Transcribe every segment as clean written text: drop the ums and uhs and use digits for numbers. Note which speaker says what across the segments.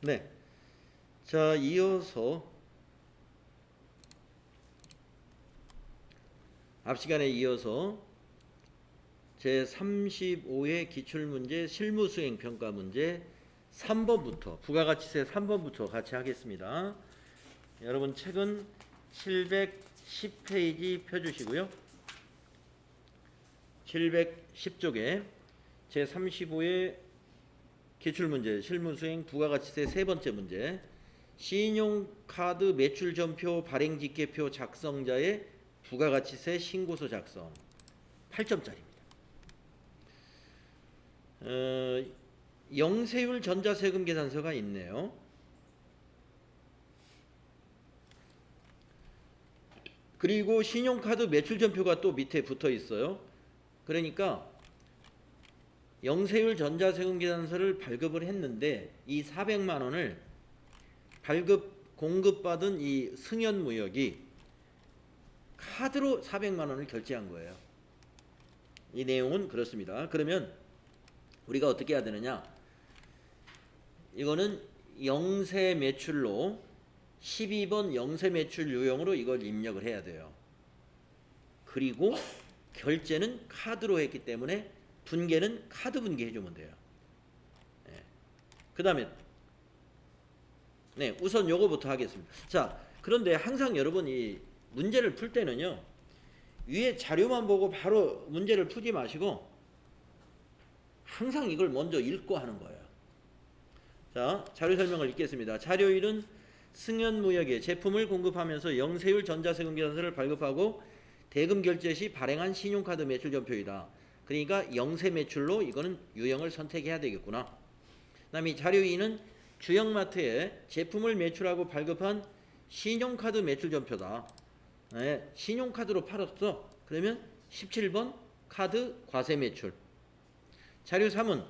Speaker 1: 네. 자, 이어서 앞 시간에 이어서 제 35회 기출문제 실무수행 평가 문제 3번부터 부가가치세 3번부터 같이 하겠습니다. 여러분 책은 710페이지 펴주시고요. 710쪽에 제 35회 기출문제 실무수행 부가가치세 세 번째 문제 신용카드 매출전표 발행집계표 작성자의 부가가치세 신고서 작성 8점짜리입니다. 영세율 전자세금 계산서가 있네요. 그리고 신용카드 매출전표가 또 밑에 붙어 있어요. 그러니까 영세율 전자세금 계산서를 발급을 했는데 이 400만 원을 공급받은 이 승연무역이 카드로 400만 원을 결제한 거예요. 이 내용은 그렇습니다. 그러면 우리가 어떻게 해야 되느냐? 이거는 영세 매출로 12번 영세 매출 유형으로 이걸 입력을 해야 돼요. 그리고 결제는 카드로 했기 때문에 분계는 카드 분계해 주면 돼요. 네. 그 다음에 우선 요거부터 하겠습니다. 자, 그런데 항상 여러분이 문제를 풀 때는요, 위에 자료만 보고 바로 문제를 풀지 마시고 항상 이걸 먼저 읽고 하는 거예요. 자, 자료 설명을 읽겠습니다. 자료일은 승연무역에 제품을 공급하면서 영세율 전자세금 계산서를 발급하고 대금 결제 시 발행한 신용카드 매출전표이다. 그러니까 영세 매출로 이거는 유형을 선택해야 되겠구나. 그 다음에 자료 2는 주형마트에 제품을 매출하고 발급한 신용카드 매출전표다. 네, 신용카드로 팔았어. 그러면 17번 카드 과세 매출. 자료 3은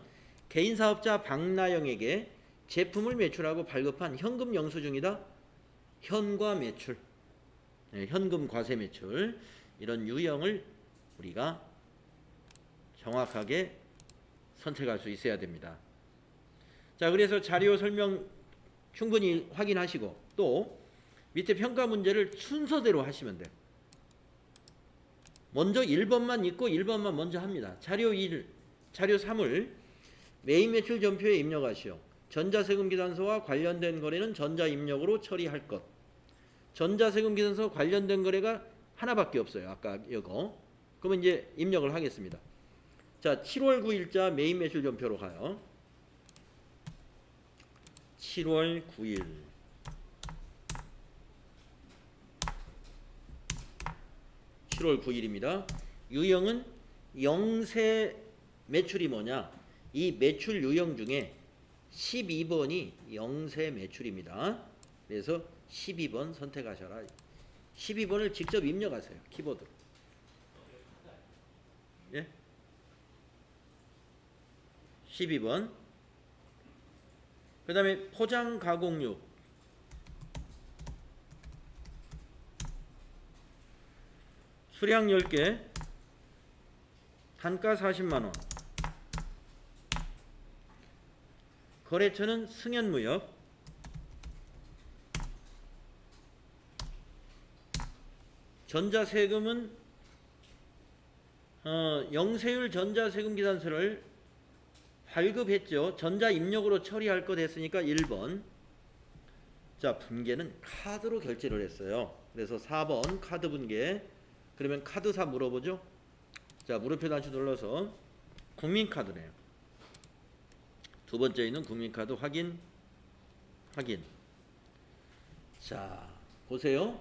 Speaker 1: 개인사업자 박나영에게 제품을 매출하고 발급한 현금 영수증이다. 현과 매출. 네, 현금 과세 매출. 이런 유형을 우리가 정확하게 선택할 수 있어야 됩니다. 자, 그래서 자료 설명 충분히 확인하시고 또 밑에 평가 문제를 순서대로 하시면 돼요. 먼저 1번만 읽고 1번만 먼저 합니다. 자료 3을 메인 매출 전표에 입력하시오. 전자세금 계산서와 관련된 거래는 전자입력으로 처리할 것. 전자세금 계산서 관련된 거래가 하나밖에 없어요. 아까 이거. 그러면 이제 입력을 하겠습니다. 자, 7월 9일자 메인 매출 전표로 가요. 7월 9일. 7월 9일입니다. 유형은 영세 매출이 뭐냐? 이 매출 유형 중에 12번이 영세 매출입니다. 그래서 12번 선택하셔라. 12번을 직접 입력하세요. 키보드로. 예? 12번. 그 다음에 포장 가공육. 수량 10개. 단가 40만원. 거래처는 승연무역. 전자세금은 영세율 전자세금 계산서를 발급했죠. 전자입력으로 처리할 것 했으니까 1번. 자, 분계는 카드로 결제를 했어요. 그래서 4번 카드 분계. 그러면 카드사 물어보죠. 자, 물음표 단추 눌러서 국민카드네요. 두 번째 있는 국민카드 확인. 자, 보세요.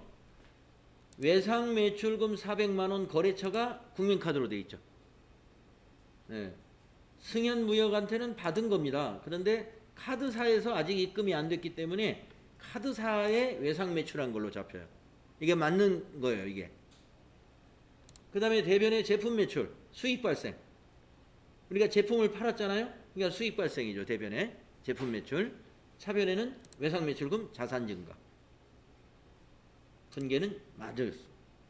Speaker 1: 외상매출금 400만원 거래처가 국민카드로 되어 있죠. 네. 승연무역한테는 받은 겁니다. 그런데 카드사에서 아직 입금이 안 됐기 때문에 카드사에 외상매출한 걸로 잡혀요. 이게 맞는 거예요, 이게. 그 다음에 대변의 제품 매출, 수익 발생. 우리가 제품을 팔았잖아요. 그러니까 수익 발생이죠. 대변의 제품 매출. 차변에는 외상매출금 자산 증가. 분계는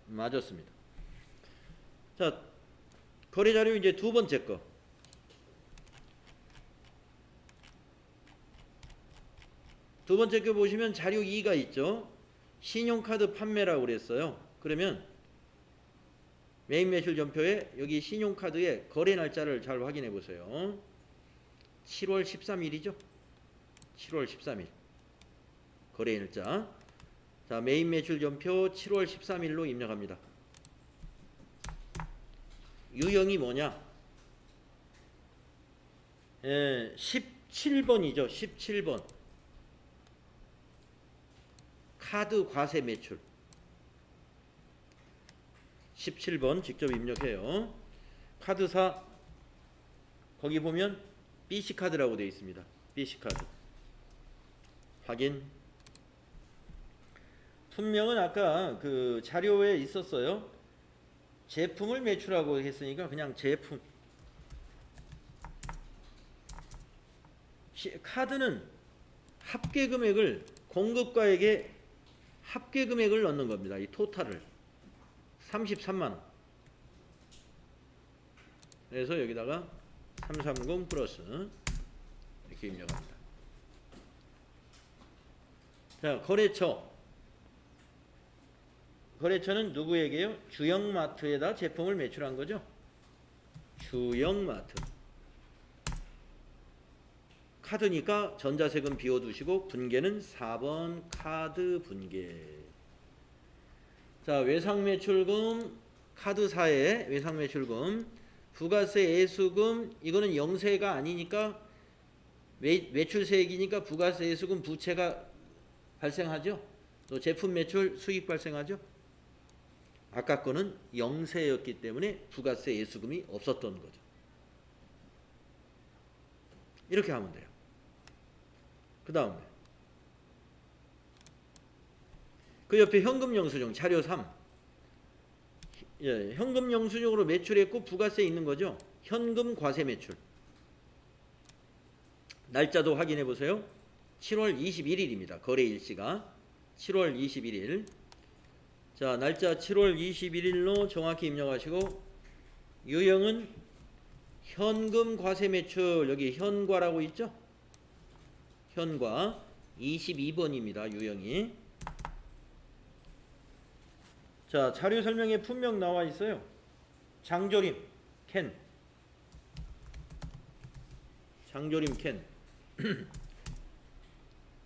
Speaker 1: 맞았습니다. 자, 거래자료 이제 두 번째 거. 두 번째 거 보시면 자료 2가 있죠. 신용카드 판매라고 그랬어요. 그러면 메인 매출 전표에 여기 신용카드의 거래 날짜를 잘 확인해 보세요. 7월 13일이죠. 7월 13일 거래 날짜. 자, 메인 매출 전표 7월 13일로 입력합니다. 유형이 뭐냐? 17번이죠. 17번. 카드 과세 매출. 17번 직접 입력해요. 카드사 거기 보면 BC카드라고 되어 있습니다. BC카드. 확인. 품명은 아까 그 자료에 있었어요. 제품을 매출하고 했으니까 그냥 제품. 카드는 합계 금액을 공급가액에 합계 금액을 넣는 겁니다. 이 토탈을 33만 원. 그래서 여기다가 330 플러스 이렇게 입력합니다. 자, 거래처. 거래처는 누구에게요? 주영마트에다 제품을 매출한 거죠. 주영마트. 카드니까 전자세금 비워두시고 분계는 4번 카드 분계. 자, 외상매출금 카드사의 외상매출금 부가세 애수금 이거는 영세가 아니니까 매출세액이니까 부가세 애수금 부채가 발생하죠. 또 제품 매출 수익 발생하죠. 아까 거는 영세였기 때문에 부가세 애수금이 없었던 거죠. 이렇게 하면 돼요. 그 다음에 그 옆에 현금영수증 자료 3. 예, 현금영수증으로 매출했고 부가세 있는 거죠. 현금 과세 매출. 날짜도 확인해 보세요. 7월 21일입니다. 거래 일시가 7월 21일. 자, 날짜 7월 21일로 정확히 입력하시고 유형은 현금 과세 매출. 여기 현과라고 있죠. 현과 22번입니다. 유형이. 자, 자료 설명에 분명 나와 있어요. 장조림 캔. 장조림 캔.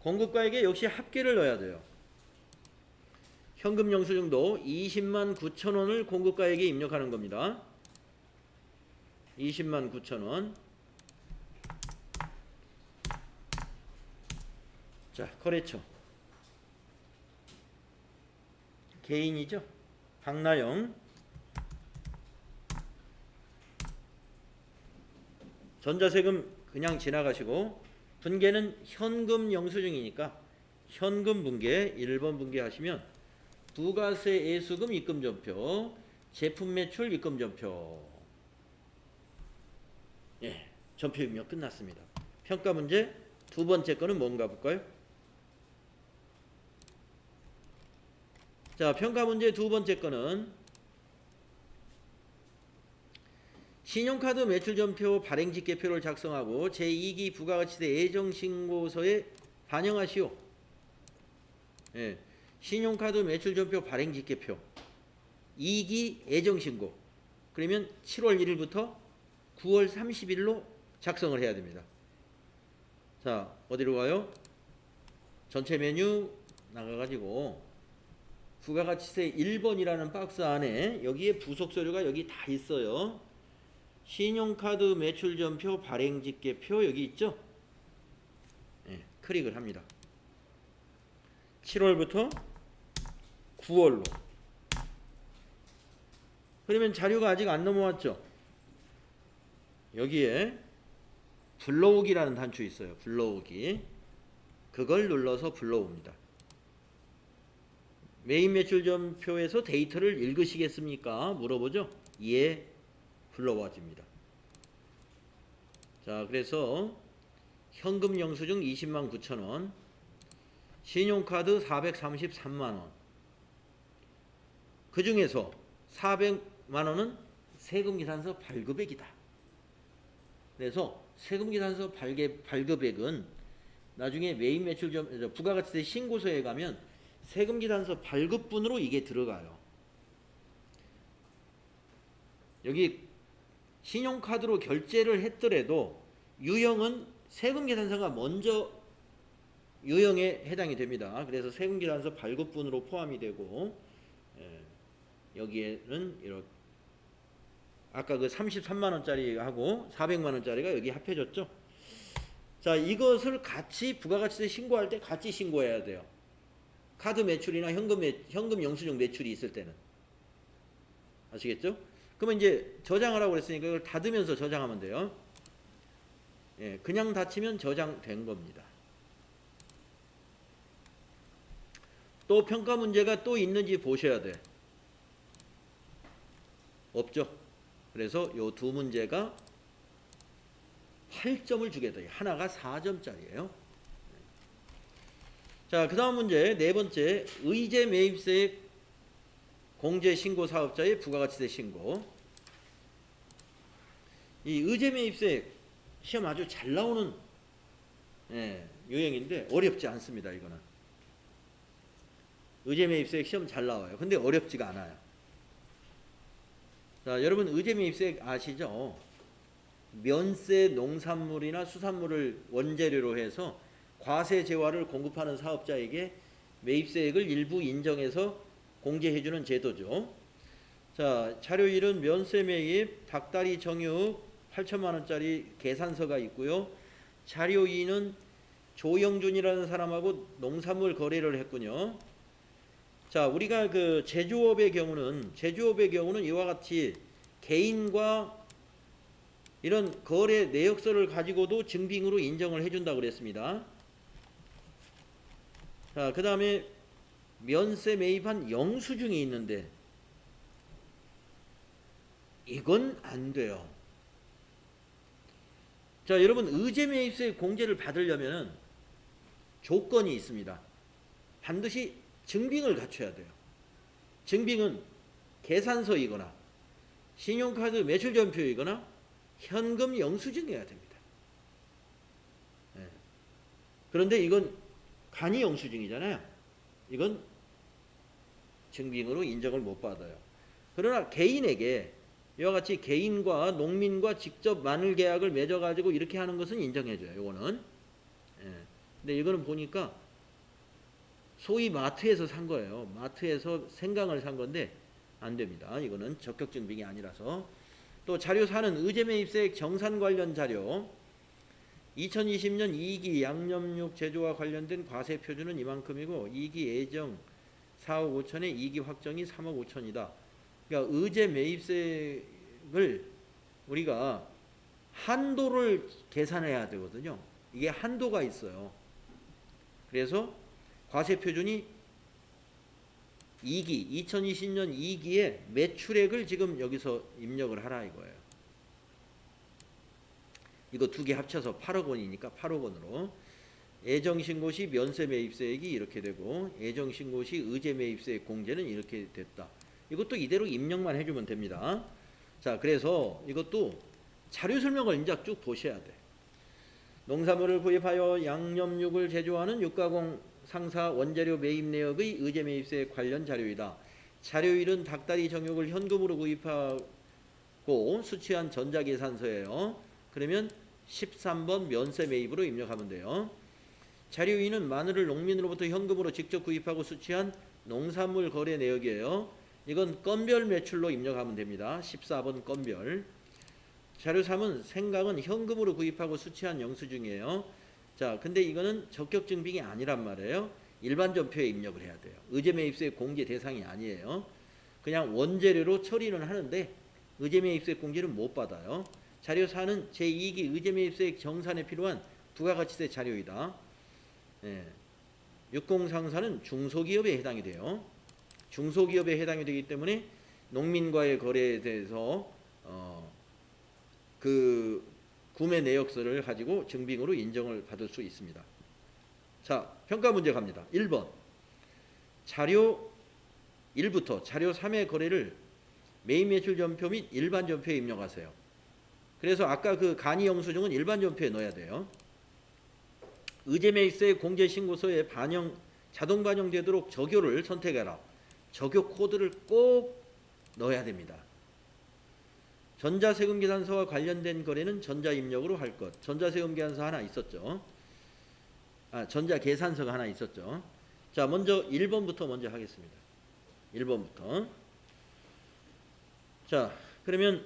Speaker 1: 공급가액에 역시 합계를 넣어야 돼요. 현금 영수증도 20만 9천 원을 공급가액에 입력하는 겁니다. 20만 9천 원. 자, 거래처. 개인이죠. 박나영. 전자세금 그냥 지나가시고 분계는 현금 영수증이니까 현금 분계 1번 분계하시면 부가세 애수금 입금전표, 제품 매출 입금전표. 예, 전표 입력 끝났습니다. 평가 문제 두 번째 거는 뭔가 볼까요? 자, 평가 문제 두 번째 거는 신용카드 매출전표 발행집계표를 작성하고 제2기 부가가치세 애정신고서에 반영하시오. 예, 신용카드 매출전표 발행집계표 2기 애정신고. 그러면 7월 1일부터 9월 30일로 작성을 해야 됩니다. 자, 어디로 가요? 전체 메뉴 나가가지고 부가가치세 1번이라는 박스 안에 여기에 부속서류가 여기 다 있어요. 신용카드 매출전표 발행집계표 여기 있죠. 네, 클릭을 합니다. 7월부터 9월로. 그러면 자료가 아직 안 넘어왔죠. 여기에 불러오기라는 단추 있어요. 불러오기. 그걸 눌러서 불러옵니다. 메인 매출전표에서 데이터를 읽으시겠습니까? 물어보죠. 예, 불러와집니다. 자, 그래서 현금 영수증 20만 9천 원, 신용카드 433만 원. 그 중에서 400만 원은 세금계산서 발급액이다. 그래서 세금계산서 발급액은 나중에 매입 매출점 부가가치세 신고서에 가면 세금계산서 발급분으로 이게 들어가요. 여기 신용카드로 결제를 했더라도 유형은 세금계산서가 먼저 유형에 해당이 됩니다. 그래서 세금계산서 발급분으로 포함이 되고, 여기에는 이렇게 아까 그 33만 원짜리 하고 400만 원짜리가 여기 합해졌죠. 자, 이것을 같이 부가가치세 신고할 때 같이 신고해야 돼요. 카드 매출이나 현금 영수증 매출이 있을 때는. 아시겠죠? 그러면 이제 저장하라고 그랬으니까 이걸 닫으면서 저장하면 돼요. 예, 그냥 닫히면 저장된 겁니다. 또 평가 문제가 또 있는지 보셔야 돼. 없죠? 그래서 요 두 문제가 8점을 주게 돼요. 하나가 4점짜리예요. 자, 그 다음 문제 네 번째, 의제 매입세액 공제 신고 사업자의 부가가치세 신고. 이 의제 매입세액 시험 아주 잘 나오는 유형인데 어렵지 않습니다. 이거는 의제 매입세액 시험 잘 나와요. 근데 어렵지가 않아요. 자, 여러분 의제 매입세액 아시죠? 면세 농산물이나 수산물을 원재료로 해서 과세 재화를 공급하는 사업자에게 매입세액을 일부 인정해서 공제해주는 제도죠. 자, 자료 1은 면세 매입 닭다리 정육 8천만 원짜리 계산서가 있고요. 자료 2는 조영준이라는 사람하고 농산물 거래를 했군요. 자, 우리가 그 제조업의 경우는 이와 같이 개인과 이런 거래 내역서를 가지고도 증빙으로 인정을 해준다고 그랬습니다. 자, 그 다음에 면세 매입한 영수증이 있는데 이건 안 돼요. 자, 여러분 의제 매입세 공제를 받으려면 조건이 있습니다. 반드시 증빙을 갖춰야 돼요. 증빙은 계산서이거나 신용카드 매출전표이거나 현금 영수증이어야 됩니다. 그런데 이건 간이 영수증이잖아요. 이건 증빙으로 인정을 못 받아요. 그러나 개인에게 이와 같이 개인과 농민과 직접 만일 계약을 맺어가지고 이렇게 하는 것은 인정해줘요. 이거는. 근데 이거는 보니까 소위 마트에서 산 거예요. 마트에서 생강을 산 건데 안 됩니다. 이거는 적격 증빙이 아니라서. 또 자료 4는 의제 매입세액 정산 관련 자료. 2020년 2기 양념육 제조와 관련된 과세 표준은 이만큼이고 2기 예정 4억 5천에 2기 확정이 3억 5천이다. 그러니까 의제 매입세액을 우리가 한도를 계산해야 되거든요. 이게 한도가 있어요. 그래서 과세 표준이 2기 2020년 2기에 매출액을 지금 여기서 입력을 하라 이거예요. 이거 두 개 합쳐서 8억 원이니까 8억 원으로. 예정신고 시 면세 매입세액이 이렇게 되고 예정신고 시 의제 매입세액 공제는 이렇게 됐다. 이것도 이대로 입력만 해주면 됩니다. 자, 그래서 이것도 자료 설명을 이제 쭉 보셔야 돼. 농산물을 구입하여 양념육을 제조하는 육가공 상사 원재료 매입 내역의 의제 매입세액 관련 자료이다. 자료 1은 닭다리 정육을 현금으로 구입하고 수취한 전자계산서예요. 그러면 13번 면세 매입으로 입력하면 돼요. 자료 2는 마늘을 농민으로부터 현금으로 직접 구입하고 수취한 농산물 거래 내역이에요. 이건 건별 매출로 입력하면 됩니다. 14번 건별. 자료 3은 생강은 현금으로 구입하고 수취한 영수증이에요. 자, 근데 이거는 적격 증빙이 아니란 말이에요. 일반 전표에 입력을 해야 돼요. 의제 매입세액 공제 대상이 아니에요. 그냥 원재료로 처리는 하는데 의제 매입세액 공제는 못 받아요. 자료 4는 제2기 의제 매입세액 정산에 필요한 부가가치세 자료이다. 60 상사는 중소기업에 해당이 돼요. 중소기업에 해당이 되기 때문에 농민과의 거래에 대해서 그 구매 내역서를 가지고 증빙으로 인정을 받을 수 있습니다. 자, 평가 문제 갑니다. 1번 자료 1부터 자료 3의 거래를 매입 매출 전표 및 일반 전표에 입력하세요. 그래서 아까 그 간이 영수증은 일반 전표에 넣어야 돼요. 의제매입세 공제신고서에 자동 반영되도록 적요를 선택해라. 적요 코드를 꼭 넣어야 됩니다. 전자세금계산서와 관련된 거래는 전자입력으로 할 것. 전자세금계산서 하나 있었죠. 전자계산서가 하나 있었죠. 자, 먼저 1번부터 먼저 하겠습니다. 1번부터. 자, 그러면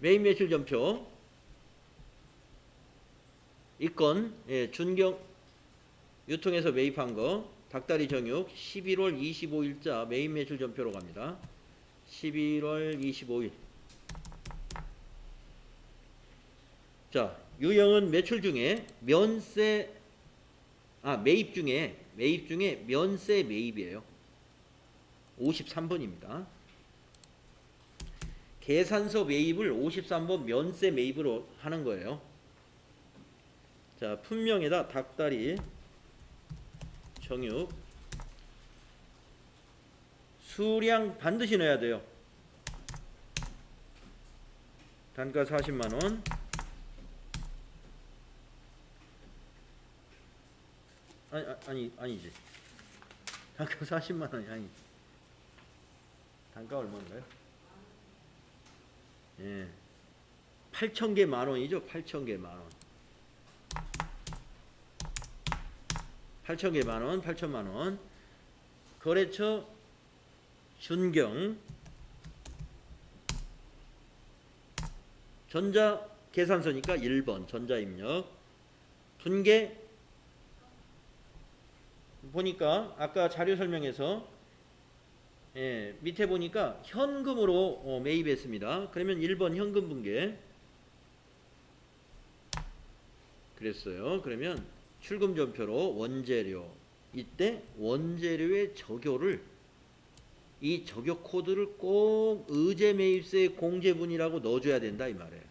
Speaker 1: 매입 매출 전표 이 건 준경 유통에서 매입한 거 닭다리 정육 11월 25일자 매입 매출 전표로 갑니다. 11월 25일. 자, 유형은 매출 중에 매입 중에 면세 매입이에요. 53번입니다. 계산서 매입을 53번 면세 매입으로 하는 거예요. 자, 품명에다 닭다리 정육 수량 반드시 넣어야 돼요. 단가 40만원. 아니지. 단가 40만원이 아니지. 단가 얼마인가요? 예. 8,000개 만원이죠. 8,000개 만원. 8,000개 만원, 8,000만원. 거래처 준경. 전자계산서니까 1번 전자입력. 분계 보니까 아까 자료 설명에서 밑에 보니까 현금으로 매입했습니다. 그러면 1번 현금 분계 그랬어요. 그러면 출금 전표로 원재료, 이때 원재료의 적요를 이 적요 코드를 꼭 의제매입세 공제분이라고 넣어줘야 된다 이 말이에요.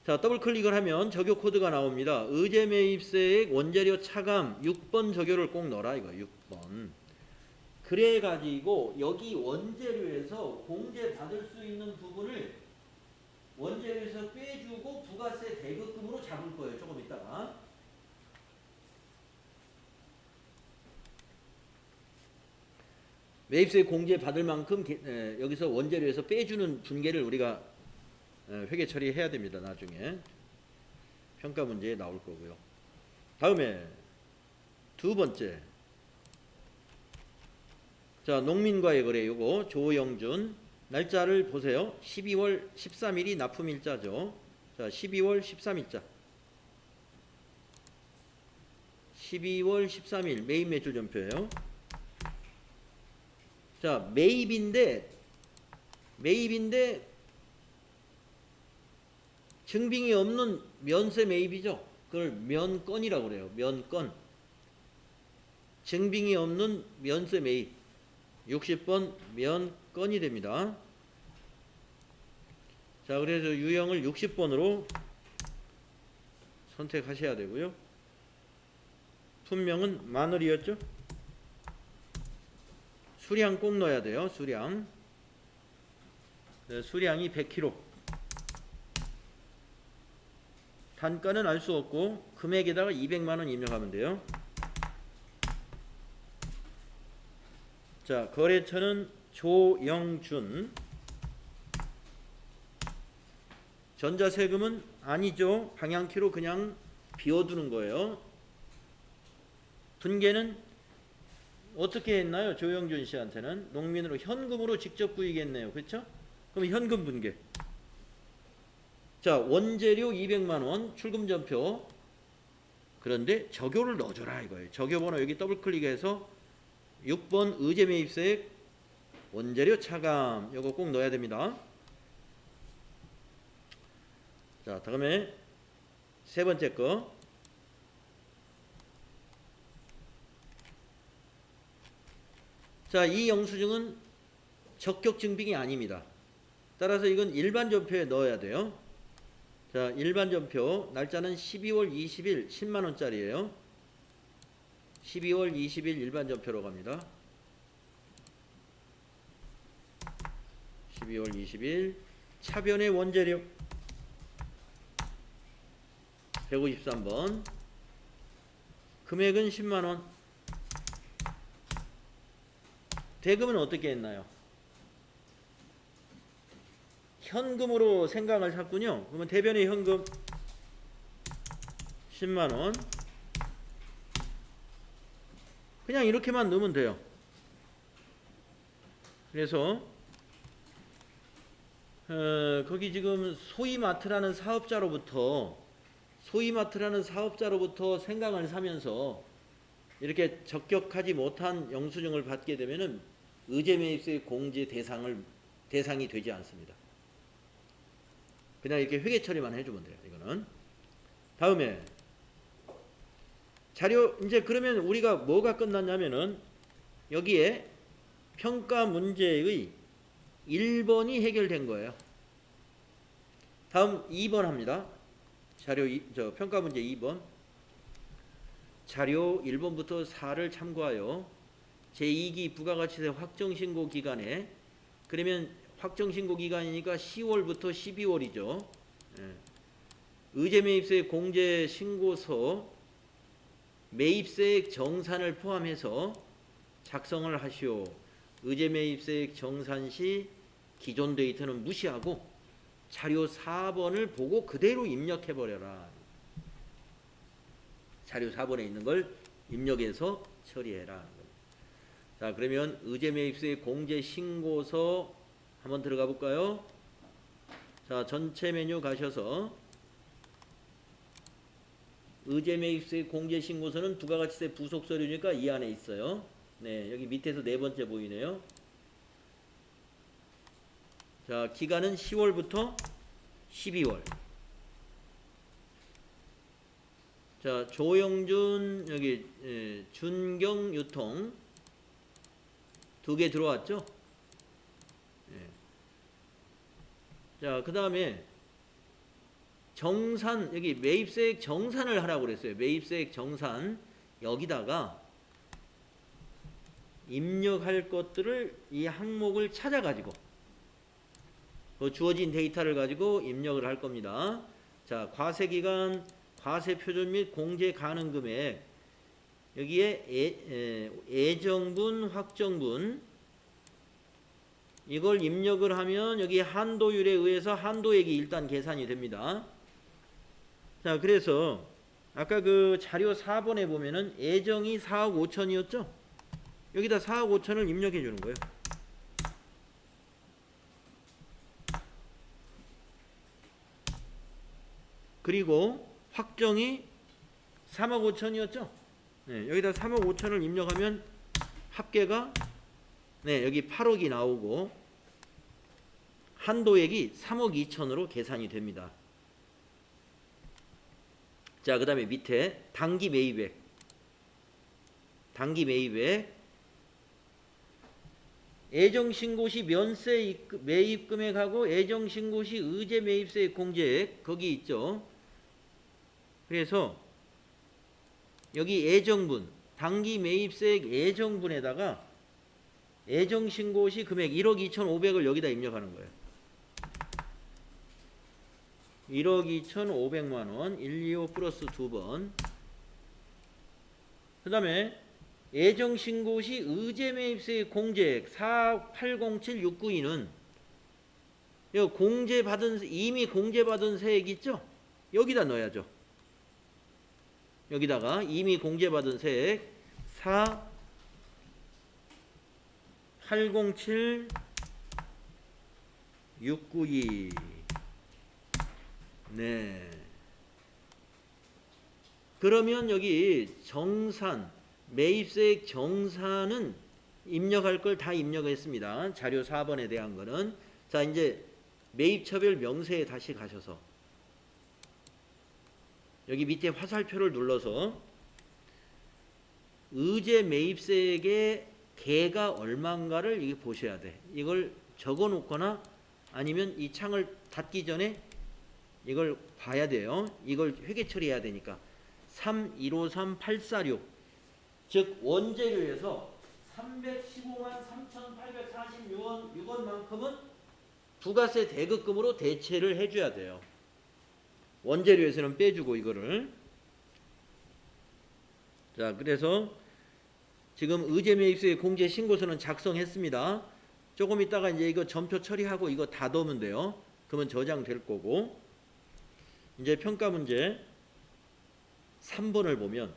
Speaker 1: 자, 더블 클릭을 하면 적요 코드가 나옵니다. 의제매입세액 원재료 차감 6번 적요를 꼭 넣어라 이거 6번. 그래가지고 여기 원재료에서 공제 받을 수 있는 부분을 원재료에서 빼주고 부가세 대급금으로 잡을 거예요. 조금 있다가. 매입세 공제 받을 만큼 여기서 원재료에서 빼주는 분계를 우리가 회계 처리해야 됩니다. 나중에 평가 문제에 나올 거고요. 다음에 두 번째. 자, 농민과의 거래 요거 조영준 날짜를 보세요. 12월 13일이 납품일자죠. 자, 12월 13일자. 12월 13일 매입 매출 전표예요. 자, 매입인데 증빙이 없는 면세 매입이죠. 그걸 면건이라고 그래요. 면건. 증빙이 없는 면세 매입. 60번 면건이 됩니다. 자, 그래서 유형을 60번으로 선택하셔야 되고요. 품명은 마늘이었죠. 수량 꼭 넣어야 돼요. 수량. 수량이 100kg. 단가는 알 수 없고 금액에다가 200만원 입력하면 돼요. 자, 거래처는 조영준. 전자세금은 아니죠. 방향키로 그냥 비워두는 거예요. 분계는 어떻게 했나요? 조영준 씨한테는 농민으로 현금으로 직접 구입했네요. 그렇죠? 그럼 현금 분계. 자, 원재료 200만원 출금 전표. 그런데 적요를 넣어줘라 이거예요. 적요 번호 여기 더블 클릭해서 6번 의제매입세액 원재료 차감 이거 꼭 넣어야 됩니다. 자, 다음에 세 번째 거. 자, 이 영수증은 적격 증빙이 아닙니다. 따라서 이건 일반 전표에 넣어야 돼요. 자, 일반 전표 날짜는 12월 20일 10만원짜리예요. 12월 20일 일반 전표로 갑니다. 12월 20일 차변의 원재료 153번. 금액은 10만원. 대금은 어떻게 했나요? 현금으로 생각을 샀군요. 그러면 대변의 현금 10만원. 그냥 이렇게만 넣으면 돼요. 그래서 거기 지금 소이마트라는 사업자로부터 생강을 사면서 이렇게 적격하지 못한 영수증을 받게 되면은 의제매입세 공제 대상이 되지 않습니다. 그냥 이렇게 회계 처리만 해주면 돼요. 이거는. 다음에 자료, 이제 그러면 우리가 뭐가 끝났냐면은 여기에 평가 문제의 1번이 해결된 거예요. 다음 2번 합니다. 평가 문제 2번. 자료 1번부터 4를 참고하여 제2기 부가가치세 확정신고 기간에, 그러면 확정신고 기간이니까 10월부터 12월이죠. 의제매입세 공제신고서 매입세액 정산을 포함해서 작성을 하시오. 의제매입세액 정산 시 기존 데이터는 무시하고 자료 4번을 보고 그대로 입력해버려라. 자료 4번에 있는 걸 입력해서 처리해라. 자, 그러면 의제매입세액 공제신고서 한번 들어가 볼까요? 자, 전체 메뉴 가셔서 의제매입세 공제신고서는 부가가치세 부속서류니까 이 안에 있어요. 네, 여기 밑에서 네 번째 보이네요. 자, 기간은 10월부터 12월. 자, 조영준, 여기 준경유통 두 개 들어왔죠? 자, 그 다음에 정산, 여기 매입세액 정산을 하라고 그랬어요. 매입세액 정산. 여기다가 입력할 것들을, 이 항목을 찾아가지고 그 주어진 데이터를 가지고 입력을 할 겁니다. 자, 과세기간, 과세표준 및 공제 가능 금액. 여기에 예정분, 확정분, 이걸 입력을 하면 여기 한도율에 의해서 한도액이 일단 계산이 됩니다. 자, 그래서 아까 그 자료 4번에 보면은 예정이 4억 5천이었죠? 여기다 4억 5천을 입력해 주는 거예요. 그리고 확정이 3억 5천이었죠? 네, 여기다 3억 5천을 입력하면 합계가, 네, 여기 8억이 나오고 한도액이 3억 2천으로 계산이 됩니다. 자, 그 다음에 밑에 단기 매입액. 단기 매입액. 예정신고 시 면세 매입 금액하고 예정신고 시 의제 매입세 공제액, 거기 있죠. 그래서 여기 예정분, 단기 매입세액 예정분에다가 예정신고 시 금액 1억 2,500을 여기다 입력하는 거예요. 1억 2,500만원, 125 플러스 2번. 그 다음에 예정신고 시 의제매입세 공제액 4807692는 이미 공제받은 세액 있죠? 여기다 넣어야죠. 여기다가 이미 공제받은 세액 4807692. 네. 그러면 여기 정산, 매입세액 정산은 입력할 걸 다 입력했습니다. 자료 4번에 대한 거는. 자, 이제 매입처별 명세에 다시 가셔서 여기 밑에 화살표를 눌러서 의제 매입세액의 개가 얼마인가를 이게 보셔야 돼. 이걸 적어 놓거나 아니면 이 창을 닫기 전에 이걸 봐야 돼요. 이걸 회계 처리해야 되니까. 3153846, 즉 원재료에서 315만 3,846원만큼은 부가세 대급금으로 대체를 해줘야 돼요. 원재료에서는 빼주고 이거를. 자, 그래서 지금 의제매입서의 공제 신고서는 작성했습니다. 조금 있다가 이제 이거 점표 처리하고 이거 다 넣으면 돼요. 그러면 저장될 거고. 이제 평가 문제 3번을 보면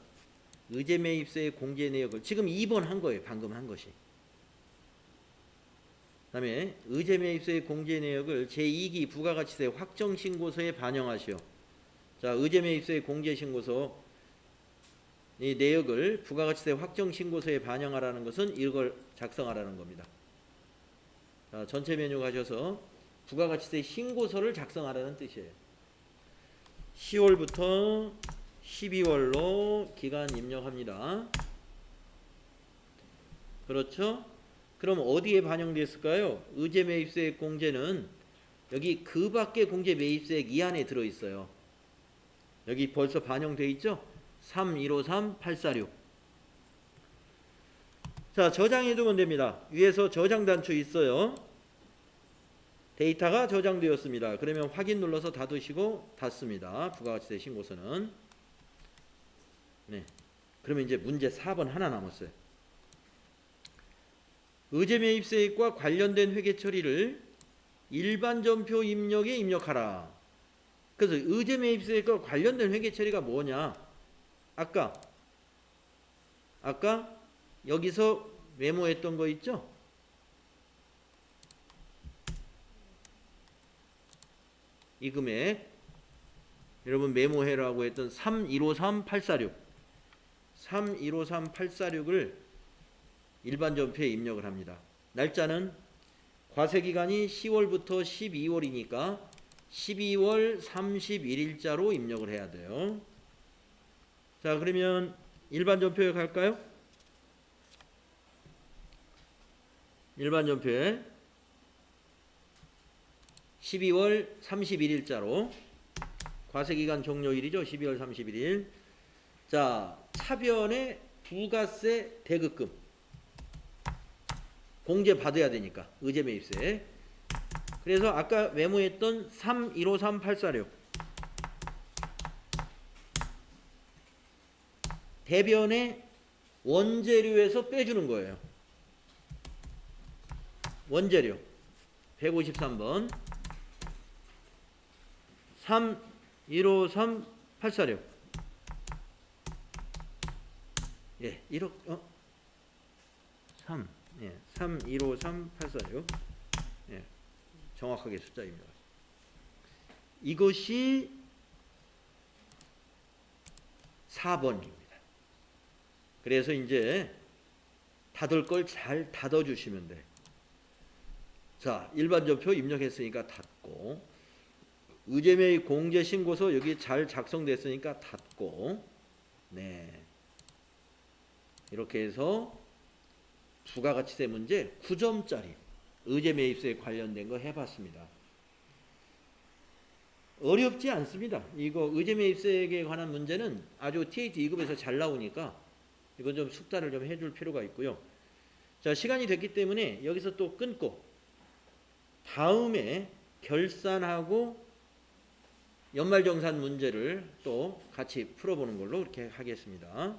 Speaker 1: 의제매입서의 공제 내역을 지금 2번 한 거예요. 방금 한 것이. 그다음에 의제매입서의 공제 내역을 제2기 부가가치세 확정신고서에 반영하시오. 자, 의제매입서의 공제신고서 이 내역을 부가가치세 확정신고서에 반영하라는 것은 이걸 작성하라는 겁니다. 자, 전체 메뉴 가셔서 부가가치세 신고서를 작성하라는 뜻이에요. 10월부터 12월로 기간 입력합니다. 그렇죠? 그럼 어디에 반영됐을까요? 의제매입세액 공제는 여기 그 밖에 공제 매입세액 이 안에 들어있어요. 여기 벌써 반영돼 있죠? 3153846. 자, 저장해두면 됩니다. 위에서 저장 단추 있어요. 데이터가 저장되었습니다. 그러면 확인 눌러서 닫으시고 닫습니다. 부가가치세 신고서는. 네. 그러면 이제 문제 4번 하나 남았어요. 의제매입세액과 관련된 회계 처리를 일반 전표 입력에 입력하라. 그래서 의제매입세액과 관련된 회계 처리가 뭐냐? 아까 여기서 메모했던 거 있죠? 이 금액 여러분 메모해라고 했던 3153846 3153846을 일반 전표에 입력을 합니다. 날짜는 과세기간이 10월부터 12월이니까 12월 31일자로 입력을 해야 돼요. 자, 그러면 일반 전표에 갈까요? 일반 전표에 12월 31일자로 과세기간 종료일이죠. 12월 31일. 자, 차변의 부가세 대급금 공제 받아야 되니까 의제매입세. 그래서 아까 메모했던 3153846 대변의 원재료에서 빼주는 거예요. 원재료 153번 3153846 예, 1억 3153846 예, 정확하게 숫자입니다. 이것이 4번입니다. 그래서 이제 닫을 걸 잘 닫아주시면 돼. 자, 일반 전표 입력했으니까 닫고, 의제매입 공제신고서 여기 잘 작성됐으니까 닫고, 네. 이렇게 해서 부가가치세 문제 9점짜리 의제매입세에 관련된 거 해봤습니다. 어렵지 않습니다. 이거 의제매입세에 관한 문제는 아주 TAT 2급에서 잘 나오니까 이건 좀 숙달을 좀 해줄 필요가 있고요. 자, 시간이 됐기 때문에 여기서 또 끊고 다음에 결산하고 연말정산 문제를 또 같이 풀어보는 걸로 이렇게 하겠습니다.